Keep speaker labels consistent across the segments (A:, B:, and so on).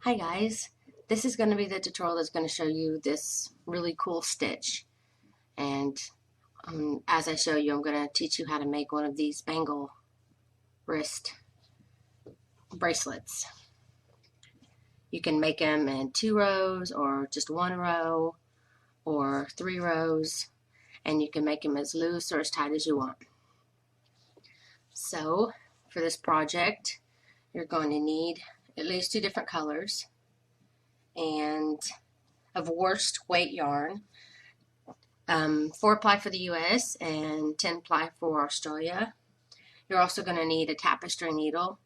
A: Hi guys, this is going to be the tutorial that's going to show you this really cool stitch, and as I show you I'm going to teach you how to make one of these bangle wrist bracelets. You can make them in 2 rows or just 1 row or 3 rows, and you can make them as loose or as tight as you want. So for this project you're going to need at least 2 different colors and of worst weight yarn, 4 ply for the US and 10 ply for Australia. You're also going to need a tapestry needle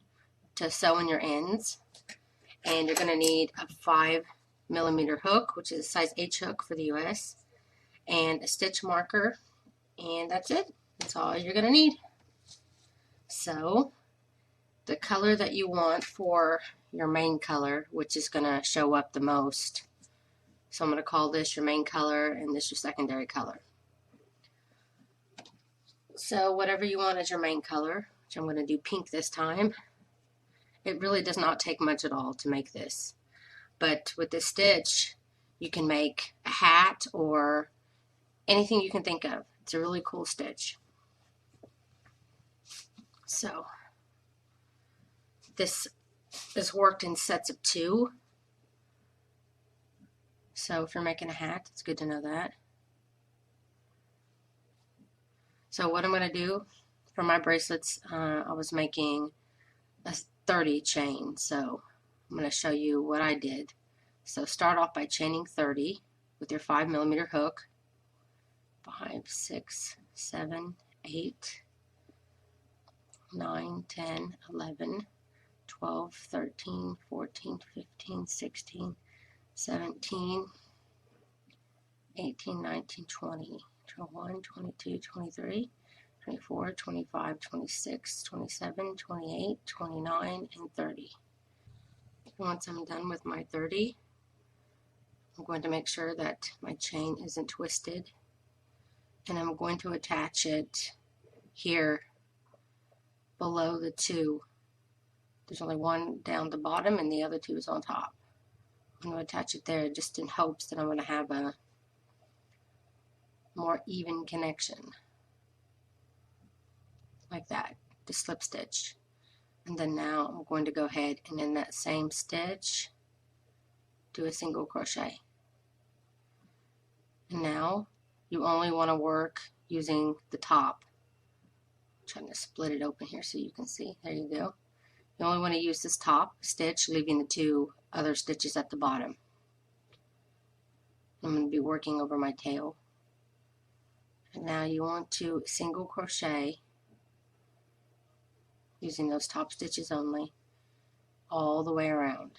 A: to sew in your ends, and you're going to need a 5mm hook, which is a size H hook for the US, and a stitch marker, and that's it. That's all you're going to need. So the color that you want for your main color, which is going to show up the most, so I'm going to call this your main color and this your secondary color. So whatever you want as your main color, which I'm going to do pink this time. It really does not take much at all to make this, but with this stitch you can make a hat or anything you can think of. It's a really cool stitch. So this is worked in sets of 2. So if you're making a hat, it's good to know that. So what I'm going to do for my bracelets, I was making a 30 chain. So I'm going to show you what I did. So start off by chaining 30 with your 5mm hook. 5, 6, 7, 8, 9, 10, 11, 12, 13, 14, 15, 16, 17, 18, 19, 20, 21, 22, 23, 24, 25, 26, 27, 28, 29, and 30. Once I'm done with my 30, I'm going to make sure that my chain isn't twisted, and I'm going to attach it here below the 2. There's only one down the bottom and the other 2 is on top. I'm going to attach it there just in hopes that I'm going to have a more even connection, like that, the slip stitch. And then now I'm going to go ahead and in that same stitch do a single crochet. And now you only want to work using the top. I'm trying to split it open here so you can see. There you go. You only want to use this top stitch, leaving the 2 other stitches at the bottom. I'm going to be working over my tail. And now you want to single crochet using those top stitches only all the way around.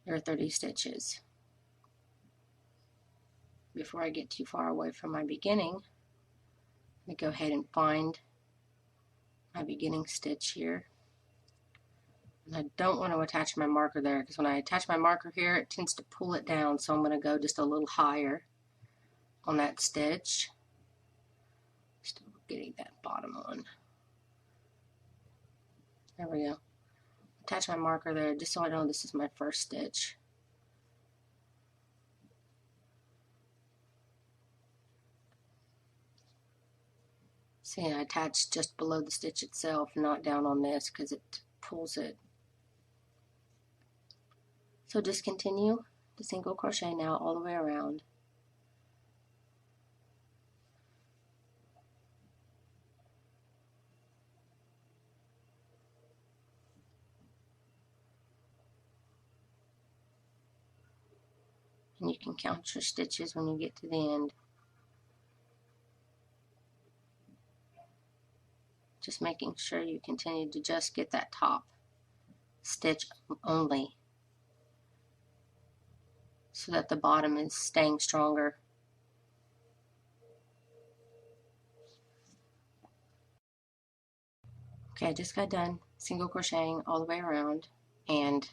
A: There are 30 stitches. Before I get too far away from my beginning, I'm going to go ahead and find my beginning stitch here. And I don't want to attach my marker there, because when I attach my marker here it tends to pull it down, so I'm going to go just a little higher on that stitch. Still getting that bottom one. There we go. Attach my marker there just so I know this is my first stitch. See, I attached just below the stitch itself, not down on this because it pulls it. So just continue to single crochet now all the way around. And you can count your stitches when you get to the end. Just making sure you continue to just get that top stitch only, so that the bottom is staying stronger. Okay, I just got done single crocheting all the way around, and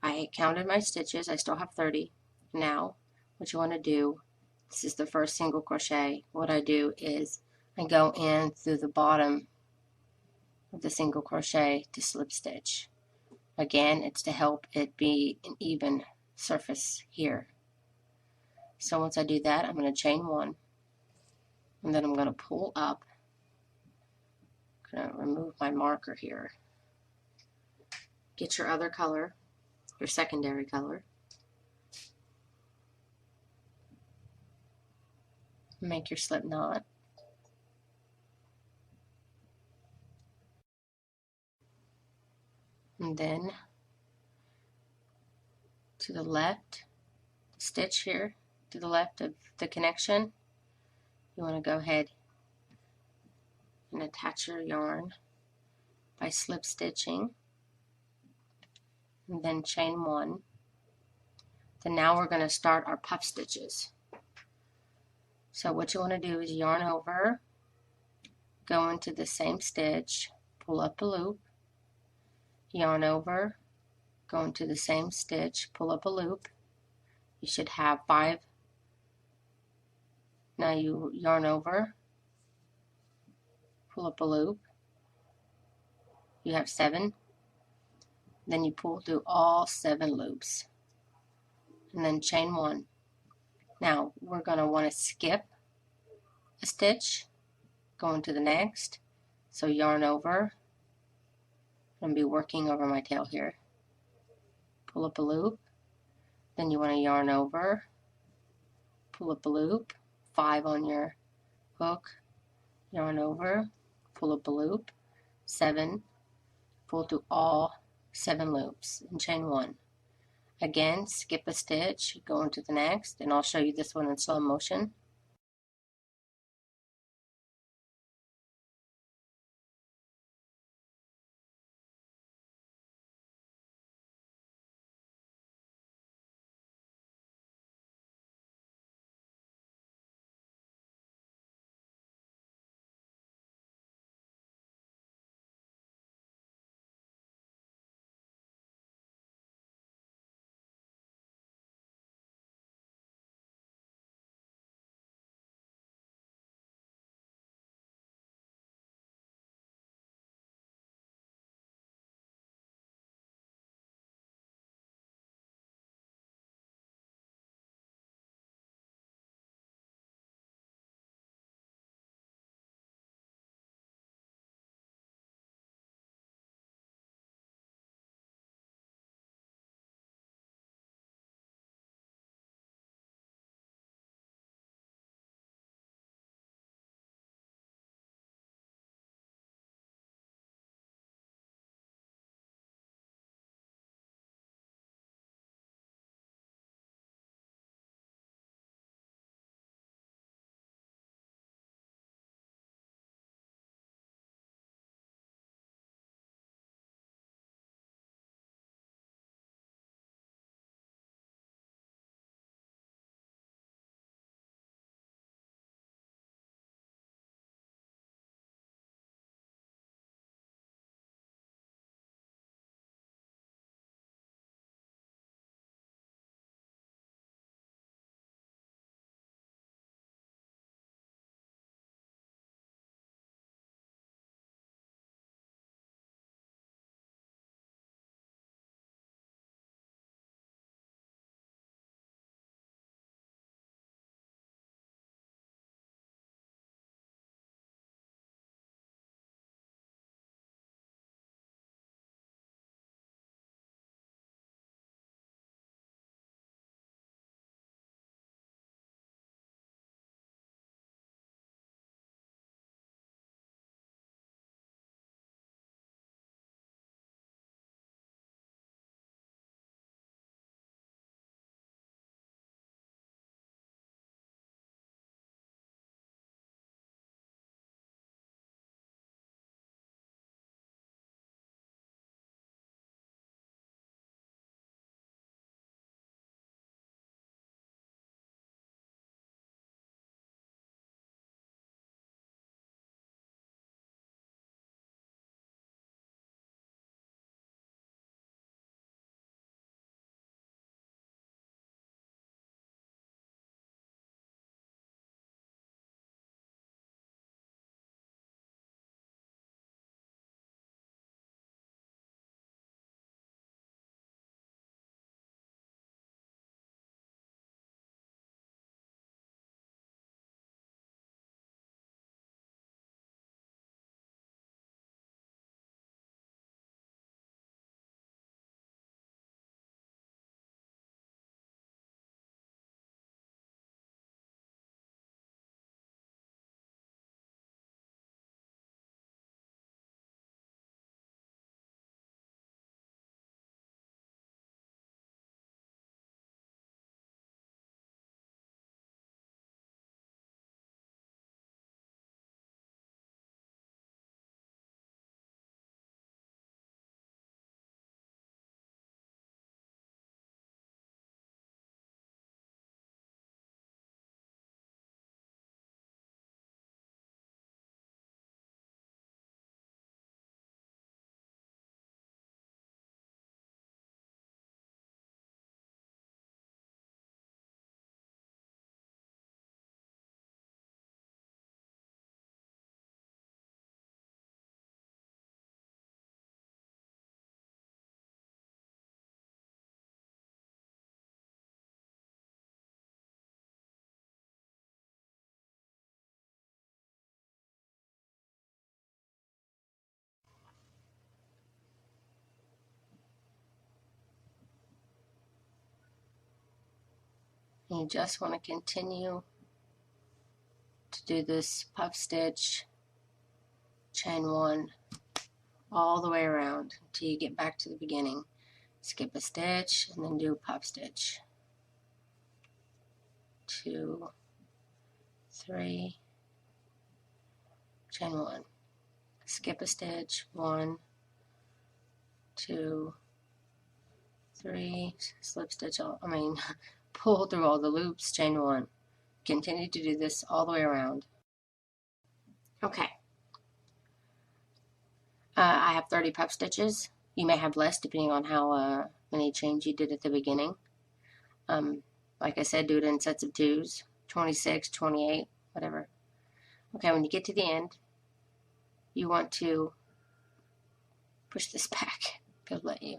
A: I counted my stitches. I still have 30. Now what you want to do, this is the first single crochet, what I do is I go in through the bottom of the single crochet to slip stitch. Again, it's to help it be an even surface here. So once I do that, I'm going to chain 1, and then I'm going to pull up. I'm going to remove my marker here. Get your other color, your secondary color. Make your slip knot. And then to the left, stitch here, to the left of the connection, you want to go ahead and attach your yarn by slip stitching, and then chain 1. Then now we're going to start our puff stitches. So what you want to do is yarn over, go into the same stitch, pull up a loop, yarn over, go into the same stitch, pull up a loop. You should have 5. Now you yarn over, pull up a loop. You have 7. Then you pull through all 7 loops, and then chain 1. Now we're going to want to skip a stitch, go into the next. So yarn over. I'm going to be working over my tail here. Pull up a loop. Then you want to yarn over, pull up a loop, 5 on your hook, yarn over, pull up a loop, 7, pull through all 7 loops, and chain 1. Again, skip a stitch, go into the next, and I'll show you this one in slow motion. You just want to continue to do this puff stitch, chain 1, all the way around until you get back to the beginning. Skip a stitch and then do a puff stitch. 2, 3, chain 1. Skip a stitch, 1, 2, 3, slip stitch, pull through all the loops, chain 1. Continue to do this all the way around. Okay. I have 30 puff stitches. You may have less depending on how many chains you did at the beginning. Like I said, do it in sets of 2s, 26, 28, whatever. Okay, when you get to the end, you want to push this back. It'll let you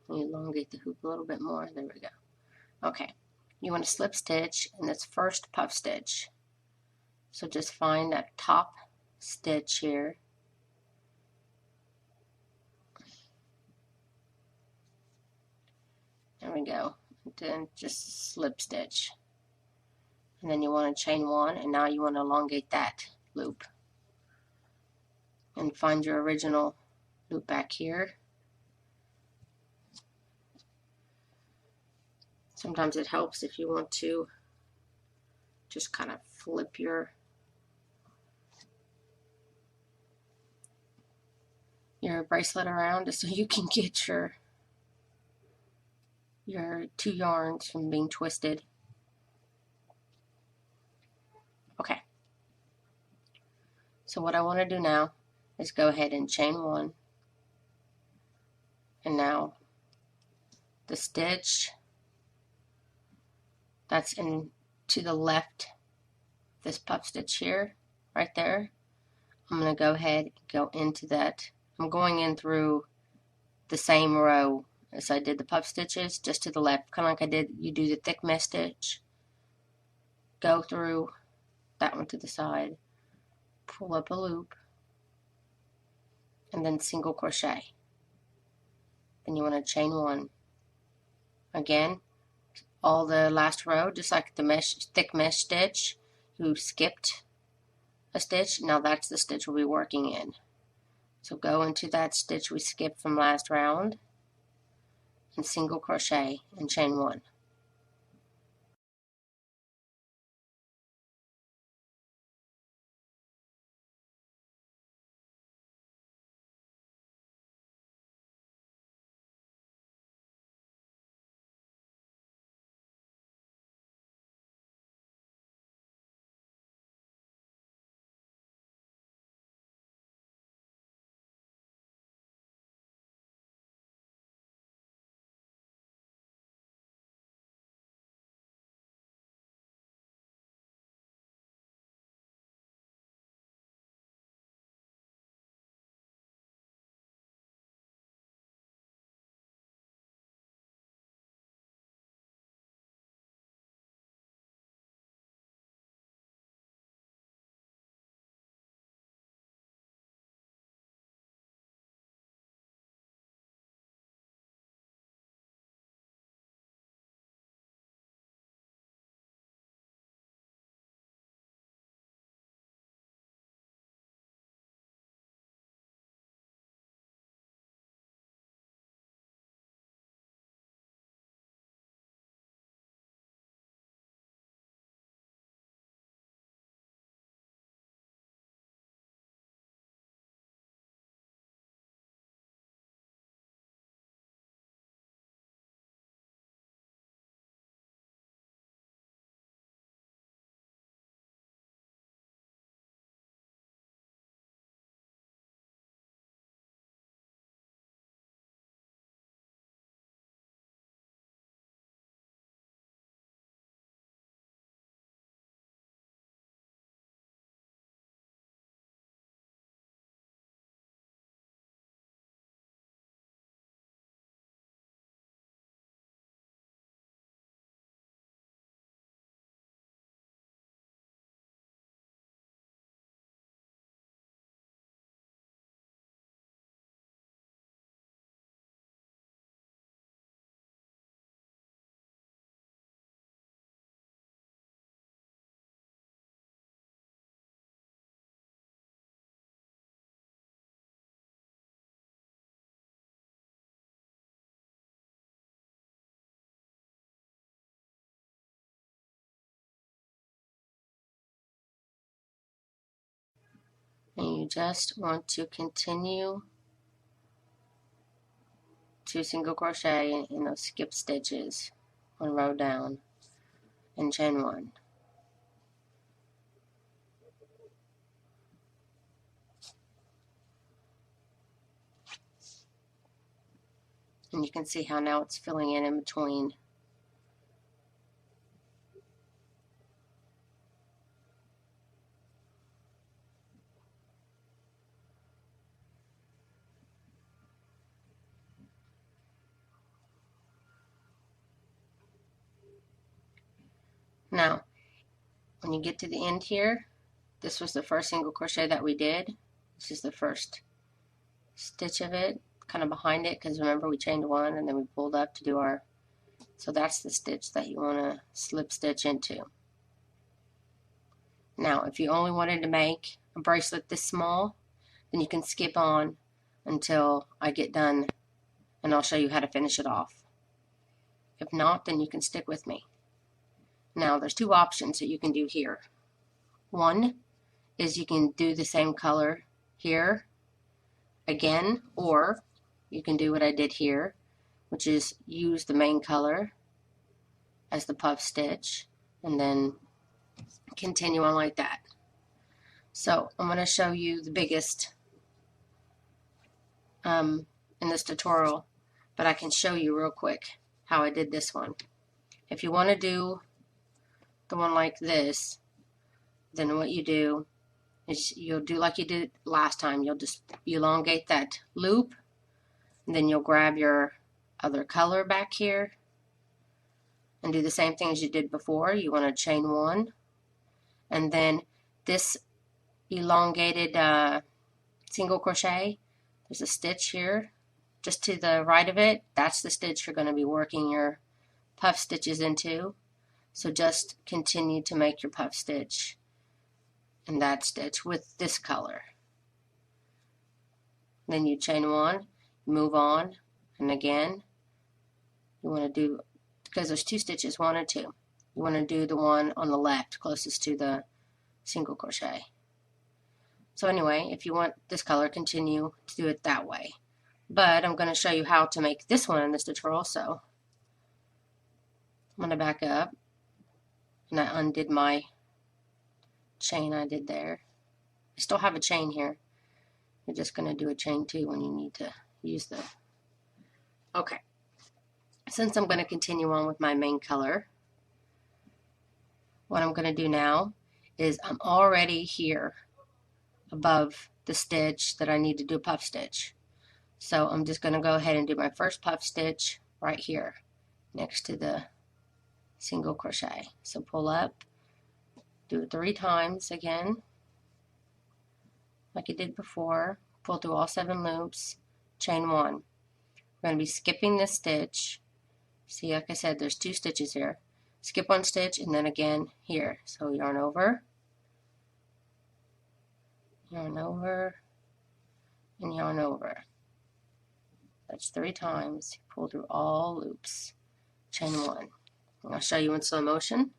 A: elongate the hoop a little bit more. There we go. Okay, you want to slip stitch in this first puff stitch. So just find that top stitch here. There we go. And then just slip stitch. And then you want to chain 1, and now you want to elongate that loop. And find your original loop back here. Sometimes it helps if you want to just kind of flip your bracelet around just so you can get your 2 yarns from being twisted. Okay. So what I want to do now is go ahead and chain 1. And now the stitch that's in to the left, this puff stitch here, right there, I'm going to go ahead and go into that. I'm going in through the same row as I did the puff stitches, just to the left, kind of like I did. You do the thick mesh stitch, go through that one to the side, pull up a loop, and then single crochet. Then you want to chain 1. Again, all the last row, just like the thick mesh stitch, you skipped a stitch. Now that's the stitch we'll be working in. So go into that stitch we skipped from last round and single crochet and chain 1. And you just want to continue to single crochet in those skip stitches, 1 row down, and chain 1. And you can see how now it's filling in between. Now, when you get to the end here, this was the first single crochet that we did. This is the first stitch of it, kind of behind it, because remember we chained 1 and then we pulled up to do our, so that's the stitch that you want to slip stitch into. Now, if you only wanted to make a bracelet this small, then you can skip on until I get done and I'll show you how to finish it off. If not, then you can stick with me. Now, there's 2 options that you can do here. One is you can do the same color here again, or you can do what I did here, which is use the main color as the puff stitch and then continue on like that. So I'm going to show you the biggest in this tutorial, but I can show you real quick how I did this one. If you want to do the one like this, then what you do is you'll do like you did last time. You'll just elongate that loop, and then you'll grab your other color back here and do the same thing as you did before. You want to chain 1, and then this elongated single crochet, there's a stitch here just to the right of it. That's the stitch you're going to be working your puff stitches into. So just continue to make your puff stitch in that stitch with this color. Then you chain 1, move on, and again you want to do, because there's 2 stitches, 1 and 2, you want to do the one on the left closest to the single crochet. So anyway, if you want this color, continue to do it that way. But I'm going to show you how to make this one in this tutorial. So I'm going to back up, and I undid my chain I did there. I still have a chain here. You're just going to do a chain 2 when you need to use the... Okay. Since I'm going to continue on with my main color, what I'm going to do now is I'm already here above the stitch that I need to do a puff stitch. So I'm just going to go ahead and do my first puff stitch right here next to the single crochet. So pull up, do it 3 times again like you did before, pull through all 7 loops, chain 1. We're going to be skipping this stitch. See, like I said, there's 2 stitches here. Skip 1 stitch and then again here. So yarn over, and yarn over. That's 3 times. Pull through all loops, chain 1. I'll show you in slow motion.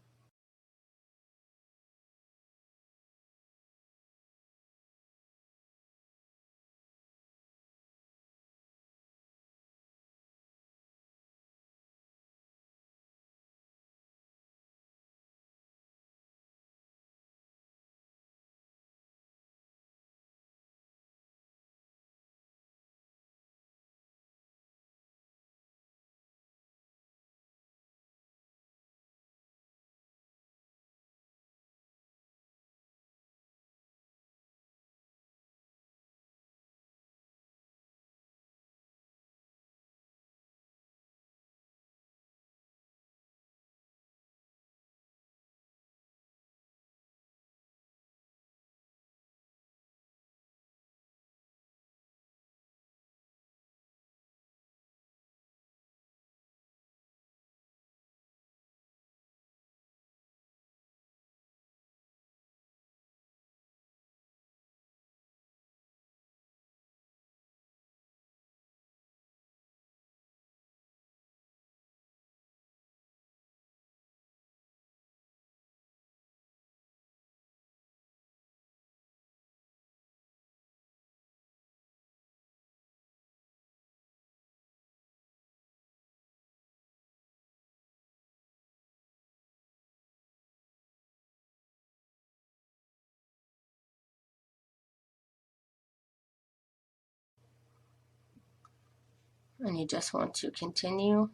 A: And you just want to continue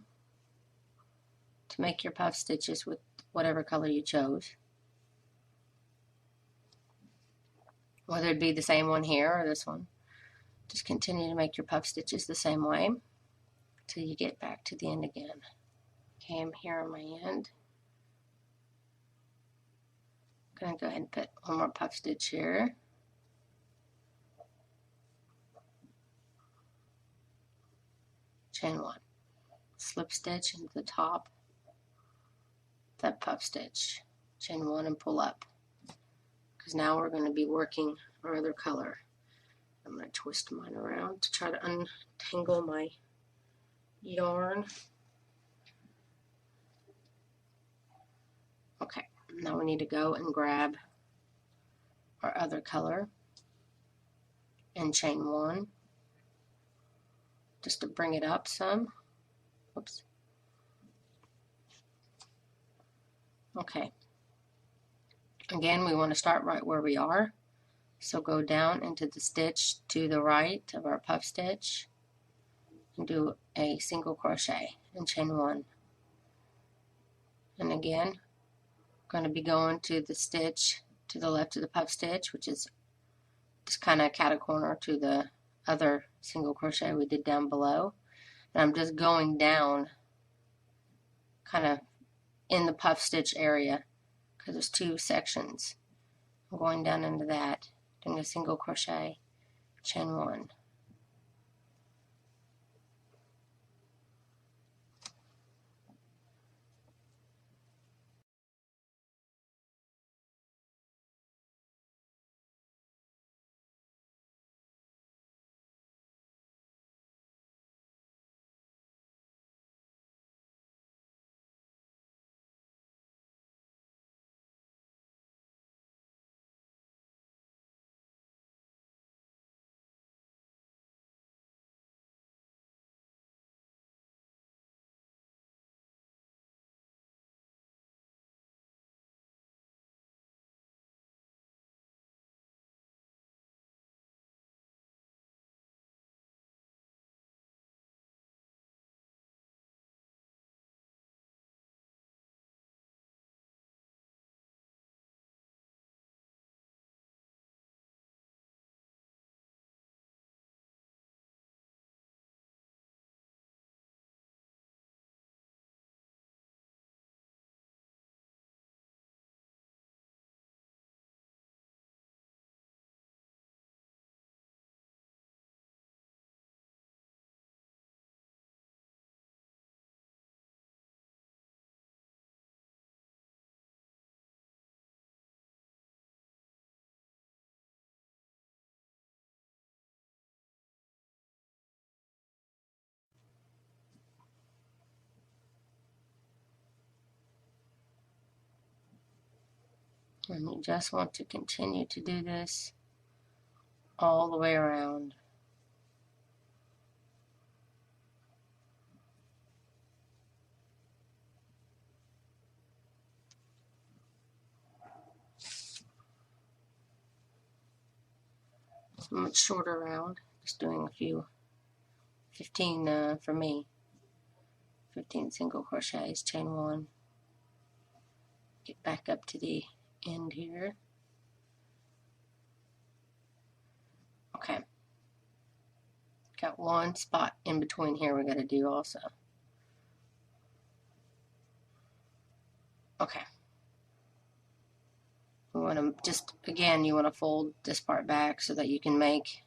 A: to make your puff stitches with whatever color you chose. Whether it be the same one here or this one. Just continue to make your puff stitches the same way till you get back to the end again. Okay, I'm here on my end. I'm going to go ahead and put one more puff stitch here. Chain 1. Slip stitch into the top, that puff stitch. Chain 1 and pull up. Because now we're going to be working our other color. I'm going to twist mine around to try to untangle my yarn. Okay, now we need to go and grab our other color and chain 1 just to bring it up some. Whoops. Okay. Again, we want to start right where we are. So go down into the stitch to the right of our puff stitch and do a single crochet and chain 1. And again, going to be going to the stitch to the left of the puff stitch, which is just kind of cat a corner to the other single crochet we did down below. And I'm just going down kind of in the puff stitch area because there's 2 sections. I'm going down into that, doing a single crochet, chain 1. And you just want to continue to do this all the way around. Much shorter round, just doing a few, 15 for me, 15 single crochets, chain 1, get back up to the end here. Okay, got one spot in between here we got to do also. Okay, we want to just, again, you want to fold this part back so that you can make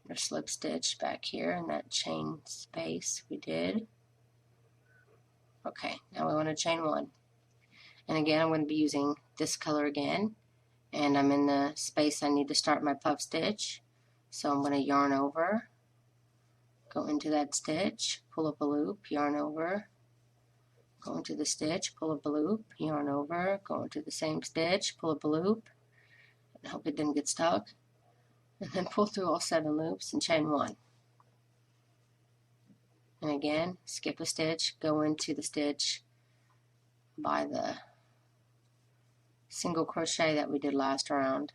A: your slip stitch back here in that chain space we did. Okay, now we want to chain 1. And again, I'm going to be using this color again. And I'm in the space I need to start my puff stitch. So I'm going to yarn over, go into that stitch, pull up a loop, yarn over, go into the stitch, pull up a loop, yarn over, go into the same stitch, pull up a loop, and hope it didn't get stuck. And then pull through all 7 loops and chain 1. And again, skip a stitch, go into the stitch by the single crochet that we did last round.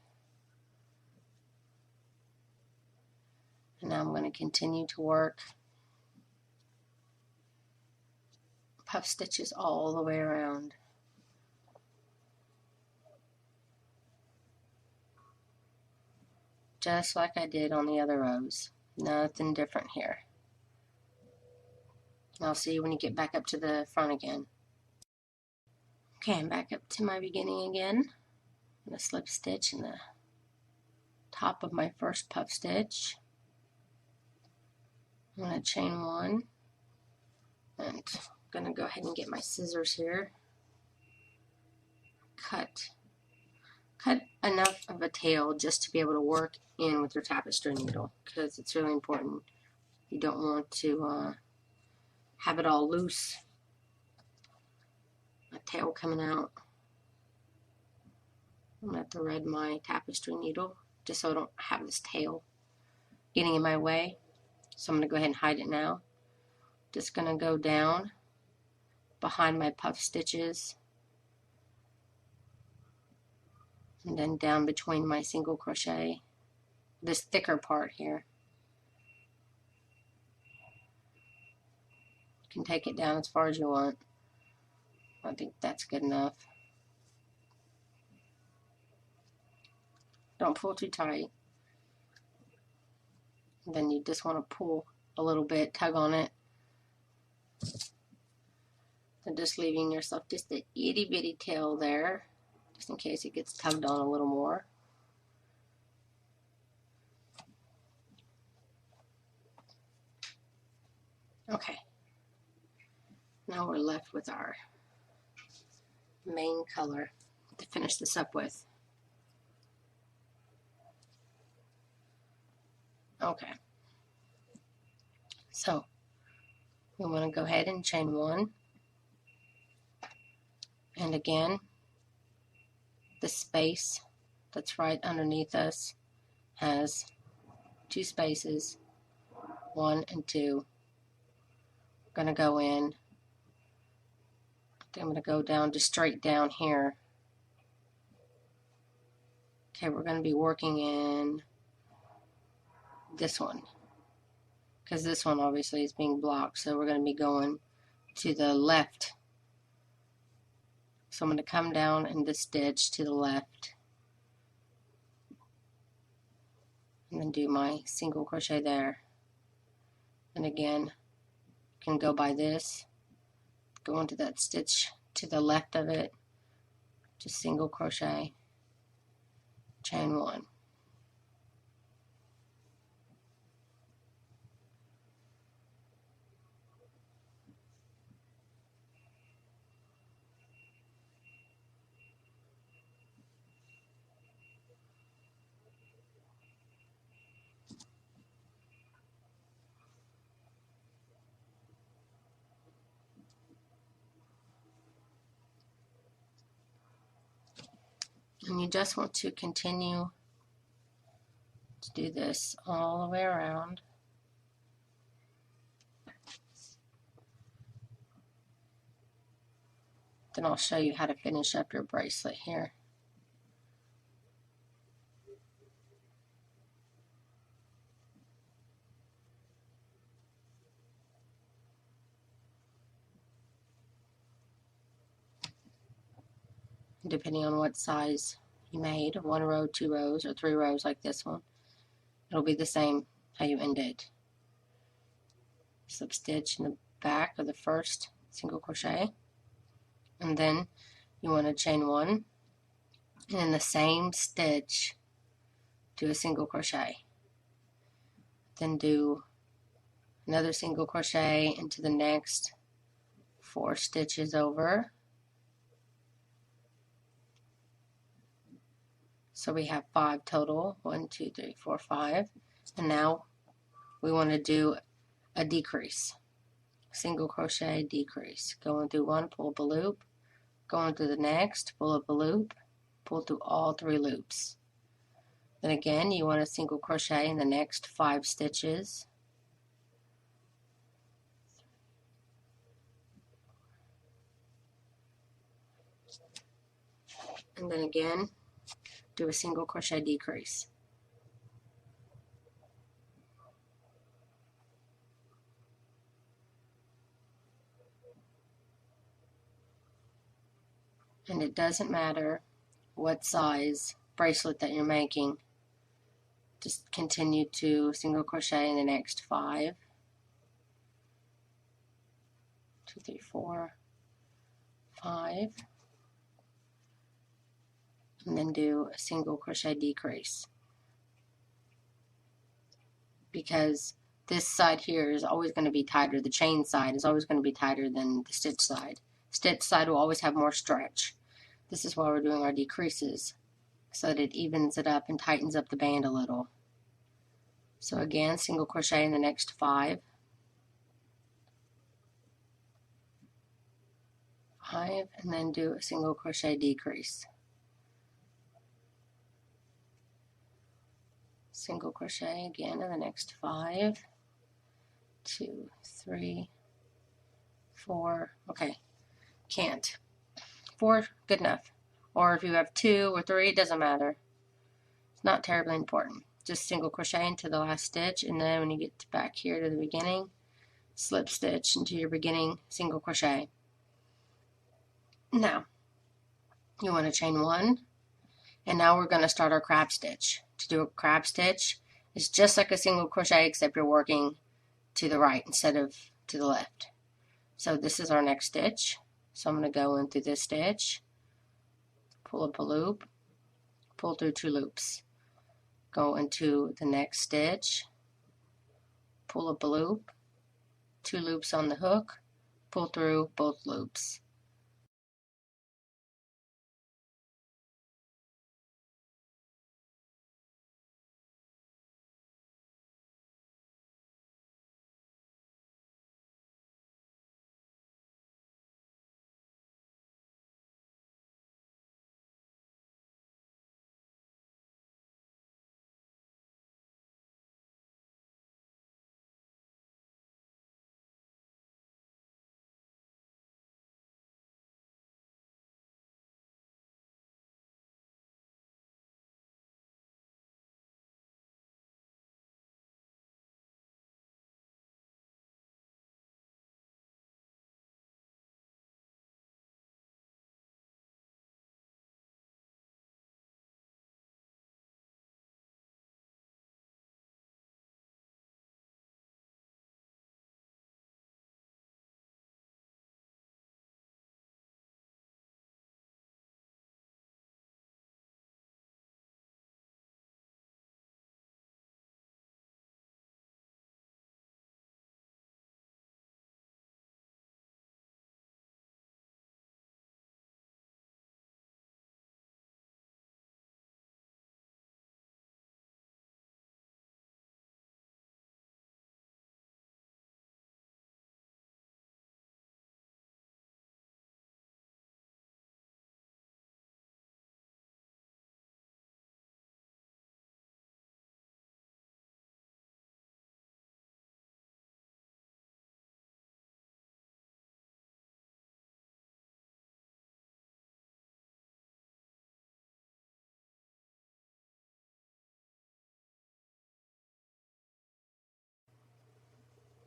A: And now I'm going to continue to work puff stitches all the way around. Just like I did on the other rows. Nothing different here. I'll see you when you get back up to the front again. Okay, I'm back up to my beginning again. I'm going to slip stitch in the top of my first puff stitch. I'm going to chain one, and I'm going to go ahead and get my scissors here. Cut enough of a tail just to be able to work in with your tapestry needle, because it's really important. You don't want to have it all loose, a tail coming out. I'm going to thread my tapestry needle just so I don't have this tail getting in my way. So I'm going to go ahead and hide it now. Just going to go down behind my puff stitches and then down between my single crochet, this thicker part here. You can take it down as far as you want. I think that's good enough. Don't pull too tight. And then you just want to pull a little bit, tug on it. And just leaving yourself just a itty bitty tail there, just in case it gets tugged on a little more. Okay. Now we're left with our main color to finish this up with. Okay. So we want to go ahead and chain one. And again, the space that's right underneath us has two spaces, 1 and 2. I'm going to go in. I'm going to go down just straight down here. Okay, we're going to be working in this one, because this one obviously is being blocked, so we're going to be going to the left. So I'm going to come down in this stitch to the left and then do my single crochet there. And again, you can go by this, go into that stitch to the left of it, just single crochet, chain one. And you just want to continue to do this all the way around. Then I'll show you how to finish up your bracelet here. Depending on what size you made, 1 row, 2 rows, or 3 rows like this one, it'll be the same how you end it. Slip stitch in the back of the first single crochet, and then you want to chain one, and in the same stitch do a single crochet, then do another single crochet into the next 4 stitches over. So we have 5 total, 1, 2, 3, 4, 5, and now we want to do a decrease, single crochet, decrease, going through one, pull up a loop, going through the next, pull up a loop, pull through all 3 loops. Then again, you want a single crochet in the next 5 stitches, and then again do a single crochet decrease. And it doesn't matter what size bracelet that you're making. Just continue to single crochet in the next 5, 2, 3, 4, 5, and then do a single crochet decrease, because this side here is always going to be tighter. The chain side is always going to be tighter than the stitch side. Stitch side will always have more stretch. This is why we're doing our decreases, so that it evens it up and tightens up the band a little. So again, single crochet in the next 5, 5, and then do a single crochet decrease. Single crochet again in the next 5, 2, 3, 4. Okay, can't. 4, good enough. Or if you have 2 or 3, it doesn't matter. It's not terribly important. Just single crochet into the last stitch, and then when you get back here to the beginning, slip stitch into your beginning single crochet. Now, you want to chain 1, and now we're going to start our crab stitch. To do a crab stitch, it's just like a single crochet, except you're working to the right instead of to the left. So this is our next stitch. So I'm going to go in through this stitch, pull up a loop, pull through 2 loops, go into the next stitch, pull up a loop, 2 loops on the hook, pull through both loops.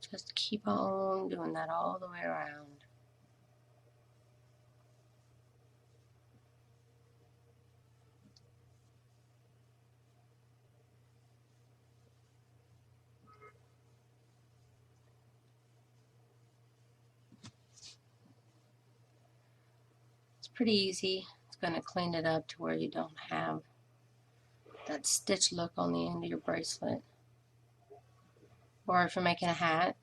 A: Just keep on doing that all the way around. It's pretty easy. It's going to clean it up to where you don't have that stitch look on the end of your bracelet. Or if you're making a hat,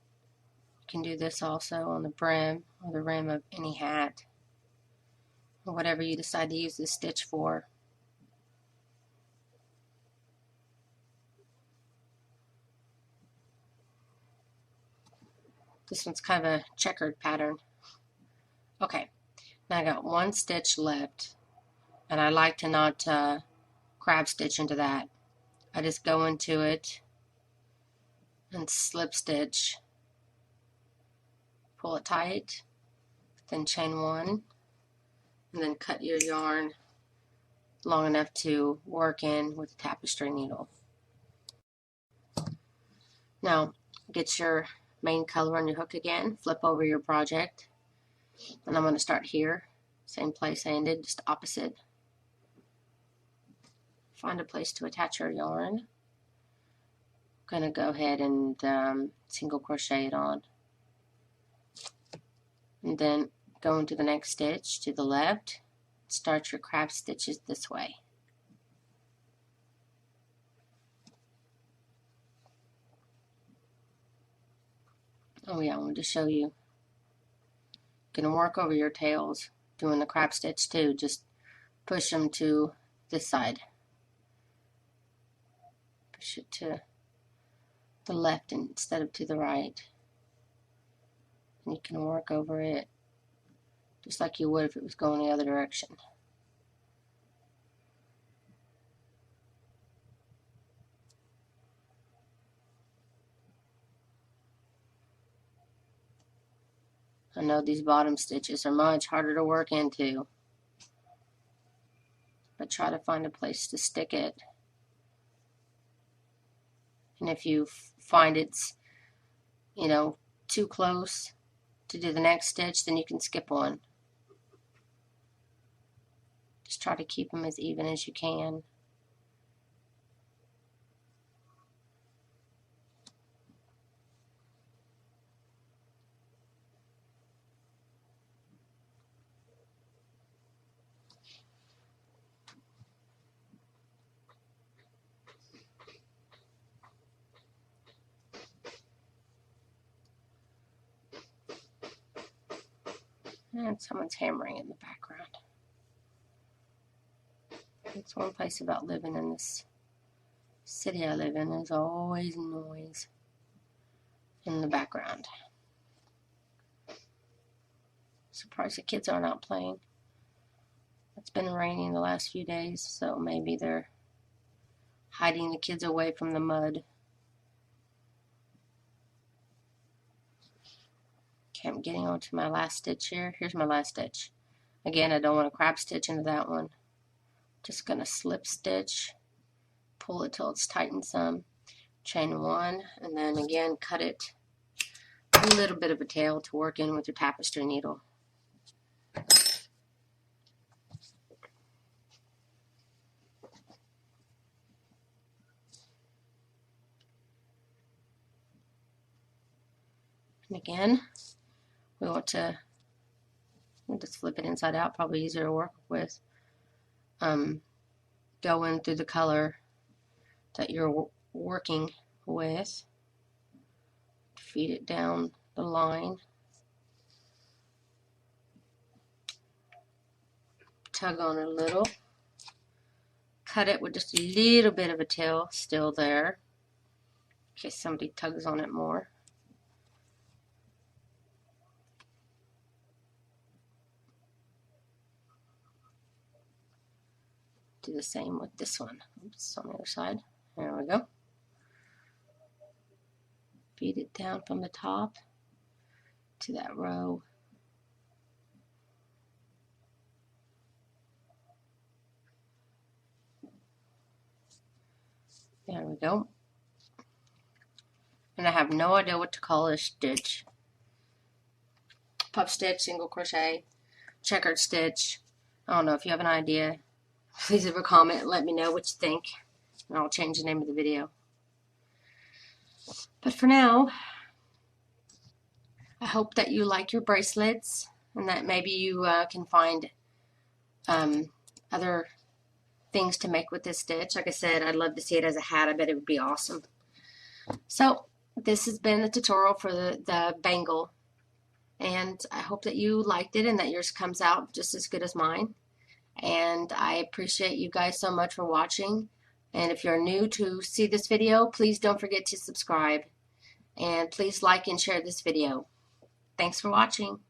A: you can do this also on the brim or the rim of any hat, or whatever you decide to use this stitch for. This one's kind of a checkered pattern. Okay, now I got 1 stitch left, and I like to not crab stitch into that. I just go into it and slip stitch, pull it tight, then chain 1, and then cut your yarn long enough to work in with a tapestry needle. Now get your main color on your hook again, flip over your project, and I'm going to start here Same place I ended, just opposite. Find a place to attach our yarn. I'm going to go ahead and single crochet it on. And then go into the next stitch to the left. Start your crab stitches this way. Oh yeah, I wanted to show you. You can work over your tails doing the crab stitch too. Just push them to this side. Push it to the left instead of to the right. And you can work over it just like you would if it was going the other direction. I know these bottom stitches are much harder to work into, but try to find a place to stick it. And if you find it's, too close to do the next stitch, then you can skip one. Just try to keep them as even as you can. And someone's hammering in the background. That's one place about living in this city I live in. There's always noise in the background. Surprised the kids aren't out playing. It's been raining the last few days, so maybe they're hiding the kids away from the mud. Okay, I'm getting on to my last stitch here. Here's my last stitch. Again, I don't want to crab stitch into that one. Just going to slip stitch, pull it till it's tightened some, chain one, and then again cut it a little bit of a tail to work in with your tapestry needle. And again, we want to just flip it inside out, probably easier to work with. Go in through the color that you're working with, feed it down the line, tug on it a little, cut it with just a little bit of a tail still there in case somebody tugs on it more. Do the same with this one. Oops, on the other side. There we go. Feed it down from the top to that row. There we go. And I have no idea what to call this stitch. Puff stitch, single crochet, checkered stitch. I don't know. If you have an idea, please leave a comment and let me know what you think, and I'll change the name of the video. But for now, I hope that you like your bracelets and that maybe you can find other things to make with this stitch. Like I said, I'd love to see it as a hat. I bet it would be awesome. So this has been the tutorial for the bangle, and I hope that you liked it and that yours comes out just as good as mine. And I appreciate you guys so much for watching. And if you're new to see this video, please don't forget to subscribe. And please like and share this video. Thanks for watching.